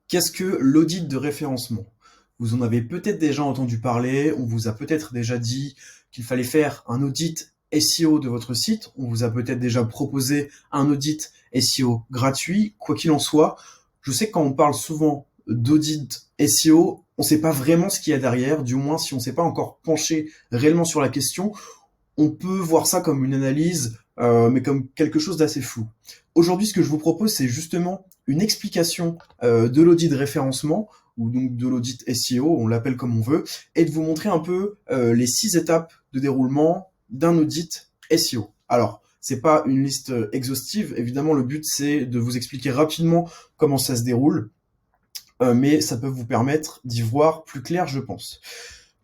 Qu'est-ce que l'audit de référencement? Vous en avez peut-être déjà entendu parler, on vous a peut-être déjà dit qu'il fallait faire un audit SEO de votre site, on vous a peut-être déjà proposé un audit SEO gratuit. Quoi qu'il en soit, je sais que quand on parle souvent d'audit SEO, on ne sait pas vraiment ce qu'il y a derrière, du moins si on ne s'est pas encore penché réellement sur la question, on peut voir ça comme une analyse, mais comme quelque chose d'assez flou. Aujourd'hui, ce que je vous propose, c'est justement une explication de l'audit de référencement, ou donc de l'audit SEO, on l'appelle comme on veut, et de vous montrer un peu les 6 étapes de déroulement d'un audit SEO. Alors, c'est pas une liste exhaustive, évidemment, le but c'est de vous expliquer rapidement comment ça se déroule, mais ça peut vous permettre d'y voir plus clair, je pense.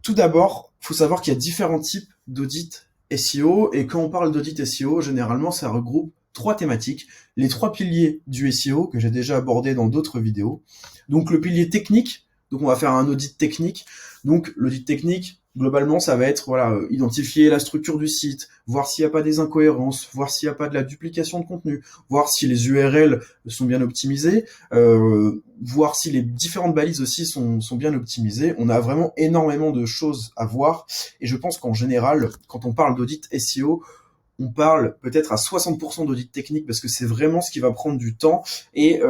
Tout d'abord, il faut savoir qu'il y a différents types d'audits SEO, et quand on parle d'audit SEO, généralement, ça regroupe 3 thématiques, les 3 piliers du SEO que j'ai déjà abordé dans d'autres vidéos. Donc le pilier technique, donc on va faire un audit technique. Donc l'audit technique, globalement, ça va être identifier la structure du site, voir s'il n'y a pas des incohérences, voir s'il n'y a pas de la duplication de contenu, voir si les URL sont bien optimisées, voir si les différentes balises aussi sont bien optimisées. On a vraiment énormément de choses à voir, et je pense qu'en général, quand on parle d'audit SEO, on parle peut-être à 60% d'audit technique parce que c'est vraiment ce qui va prendre du temps, et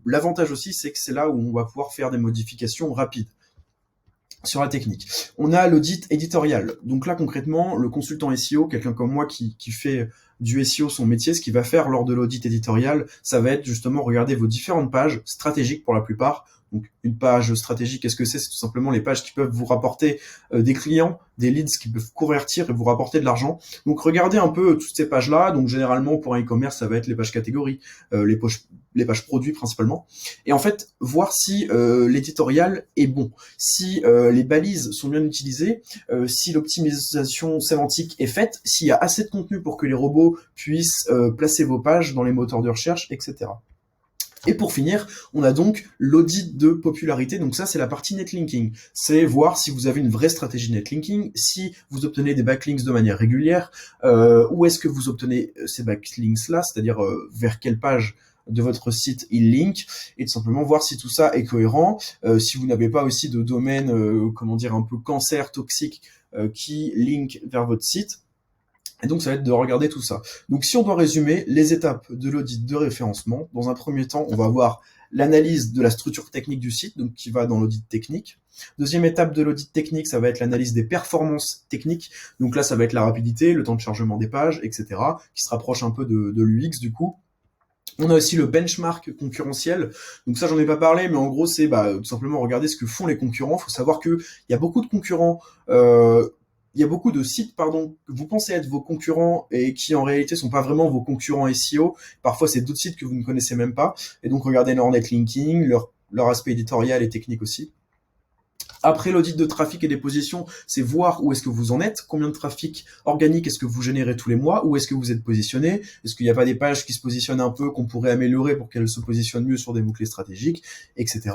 l'avantage aussi, c'est que c'est là où on va pouvoir faire des modifications rapides sur la technique. On a l'audit éditorial. Donc là, concrètement, le consultant SEO, quelqu'un comme moi qui fait du SEO son métier, ce qu'il va faire lors de l'audit éditorial, ça va être justement regarder vos différentes pages stratégiques pour la plupart. Donc une page stratégique, qu'est-ce que c'est? C'est tout simplement les pages qui peuvent vous rapporter des clients, des leads qui peuvent convertir et vous rapporter de l'argent. Donc regardez un peu toutes ces pages-là. Donc généralement pour un e-commerce, ça va être les pages catégories, les pages produits principalement. Et en fait, voir si l'éditorial est bon, si les balises sont bien utilisées, si l'optimisation sémantique est faite, s'il y a assez de contenu pour que les robots puissent placer vos pages dans les moteurs de recherche, etc. Et pour finir, on a donc l'audit de popularité. Donc ça, c'est la partie netlinking. C'est voir si vous avez une vraie stratégie netlinking, si vous obtenez des backlinks de manière régulière, où est-ce que vous obtenez ces backlinks-là, c'est-à-dire vers quelle page de votre site il link, et tout simplement voir si tout ça est cohérent, si vous n'avez pas aussi de domaine, un peu cancer, toxique, qui link vers votre site. Et donc, ça va être de regarder tout ça. Donc, si on doit résumer les étapes de l'audit de référencement, dans un premier temps, on va avoir l'analyse de la structure technique du site, donc qui va dans l'audit technique. Deuxième étape de l'audit technique, ça va être l'analyse des performances techniques. Donc là, ça va être la rapidité, le temps de chargement des pages, etc., qui se rapproche un peu de l'UX du coup. On a aussi le benchmark concurrentiel. Donc ça, j'en ai pas parlé, mais en gros, c'est tout simplement regarder ce que font les concurrents. Il faut savoir qu'il y a beaucoup de concurrents, il y a beaucoup de sites, pardon, que vous pensez être vos concurrents et qui en réalité sont pas vraiment vos concurrents SEO. Parfois, c'est d'autres sites que vous ne connaissez même pas. Et donc, regardez leur netlinking, leur aspect éditorial et technique aussi. Après l'audit de trafic et des positions, c'est voir où est-ce que vous en êtes, combien de trafic organique est-ce que vous générez tous les mois, où est-ce que vous êtes positionné, est-ce qu'il n'y a pas des pages qui se positionnent un peu, qu'on pourrait améliorer pour qu'elles se positionnent mieux sur des mots-clés stratégiques, etc.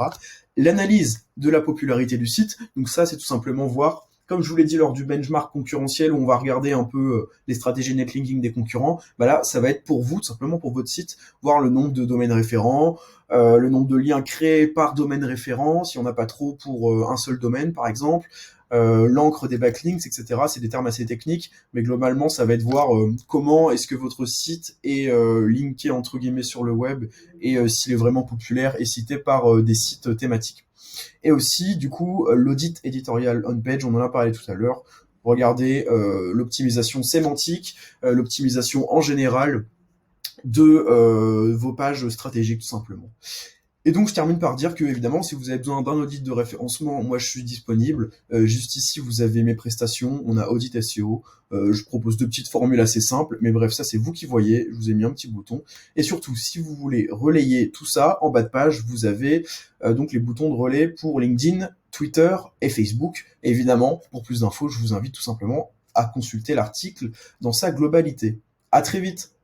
L'analyse de la popularité du site, donc ça c'est tout simplement voir, comme je vous l'ai dit lors du benchmark concurrentiel où on va regarder un peu les stratégies netlinking des concurrents, là ça va être pour vous, tout simplement pour votre site, voir le nombre de domaines référents, le nombre de liens créés par domaine référent, si on n'a pas trop pour un seul domaine par exemple, l'encre des backlinks, etc. C'est des termes assez techniques, mais globalement ça va être voir comment est-ce que votre site est linké entre guillemets sur le web, et s'il est vraiment populaire et cité par des sites thématiques. Et aussi du coup l'audit éditorial on-page, on en a parlé tout à l'heure, regardez l'optimisation sémantique, l'optimisation en général de vos pages stratégiques tout simplement. Et donc, je termine par dire que, évidemment, si vous avez besoin d'un audit de référencement, moi, je suis disponible. Juste ici, vous avez mes prestations. On a Audit SEO. Je propose 2 petites formules assez simples. Mais bref, ça, c'est vous qui voyez. Je vous ai mis un petit bouton. Et surtout, si vous voulez relayer tout ça, en bas de page, vous avez donc les boutons de relais pour LinkedIn, Twitter et Facebook. Et évidemment, pour plus d'infos, je vous invite tout simplement à consulter l'article dans sa globalité. À très vite!